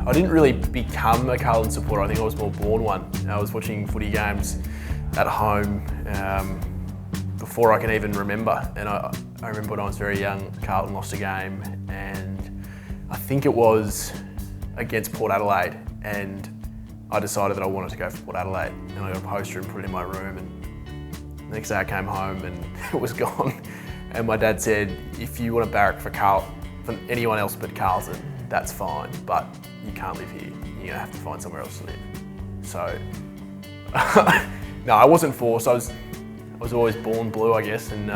I didn't really become a Carlton supporter. I think I was more born one. I was watching footy games at home before I can even remember. And I remember when I was very young, Carlton lost a game, and I think it was against Port Adelaide, and I decided that I wanted to go for Port Adelaide, and I got a poster and put it in my room, and the next day I came home and it was gone. And my dad said, if you want to barrack for anyone else but Carlton, that's fine, but you can't live here. You're gonna have to find somewhere else to live. So, no, I wasn't forced. I was always born blue, I guess, and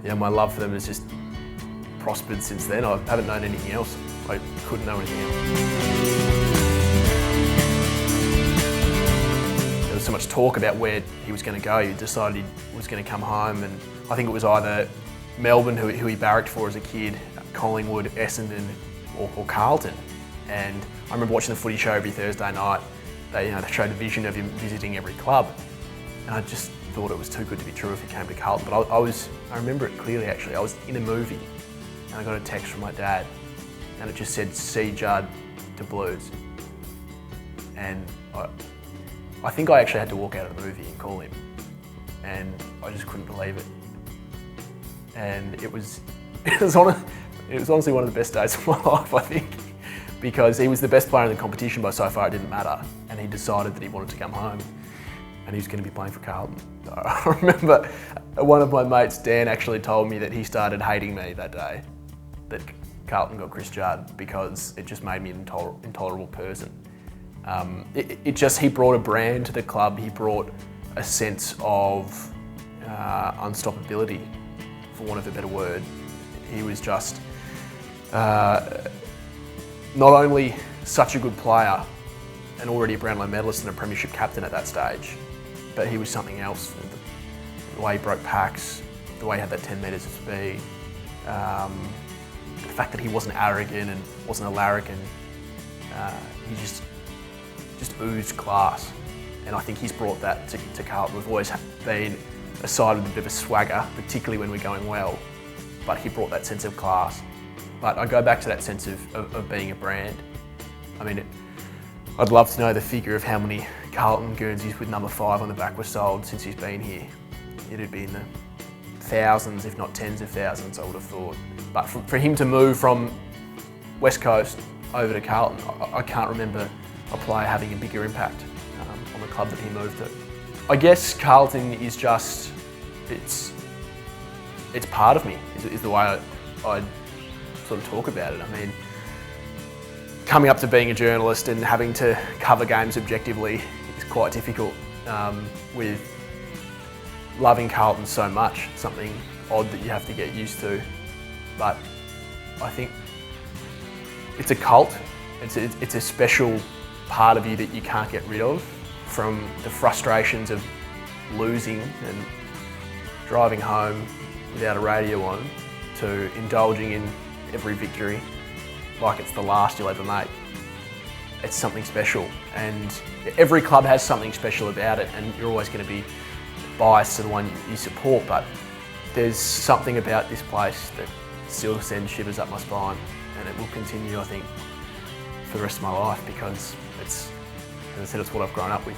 yeah, my love for them has just prospered since then. I haven't known anything else. I couldn't know anything else. There was so much talk about where he was going to go. He decided he was going to come home, and I think it was either Melbourne, who he barracked for as a kid, Collingwood, Essendon, or Carlton. And I remember watching the footy show every Thursday night. They showed a vision of him visiting every club, and I just thought it was too good to be true if he came to Carlton. But I remember it clearly actually. I was in a movie, and I got a text from my dad, and it just said, "See Judd to Blues." And I think I actually had to walk out of the movie and call him, and I just couldn't believe it. And it was honestly one of the best days of my life, I think, because he was the best player in the competition by so far it didn't matter, and he decided that he wanted to come home, and he was going to be playing for Carlton. I remember one of my mates, Dan, actually told me that he started hating me that day, that Carlton got Chris Judd, because it just made me an intolerable person. He brought a brand to the club. He brought a sense of unstoppability, for want of a better word. He was just not only such a good player and already a Brownlow medalist and a premiership captain at that stage, but he was something else. The way he broke packs, the way he had that 10 metres of speed, the fact that he wasn't arrogant and wasn't a larrikin, he just oozed class. And I think he's brought that to Carlton. We've always been a side with a bit of a swagger, particularly when we're going well, but he brought that sense of class. But I go back to that sense of being a brand. I mean, I'd love to know the figure of how many Carlton Guernseys with number 5 on the back were sold since he's been here. It'd be in the thousands, if not tens of thousands, I would have thought. But for him to move from West Coast over to Carlton, I can't remember a player having a bigger impact on the club that he moved to. I guess Carlton is just, it's part of me, is the way I sort of talk about it. I mean, coming up to being a journalist and having to cover games objectively is quite difficult, with loving Carlton so much. It's something odd that you have to get used to, but I think it's a cult. It's a special part of you that you can't get rid of, from the frustrations of losing and driving home without a radio on, to indulging in every victory like it's the last you'll ever make. It's something special, and every club has something special about it, and you're always going to be biased to the one you support, but there's something about this place that still sends shivers up my spine, and it will continue, I think, for the rest of my life, because it's, as I said, it's what I've grown up with.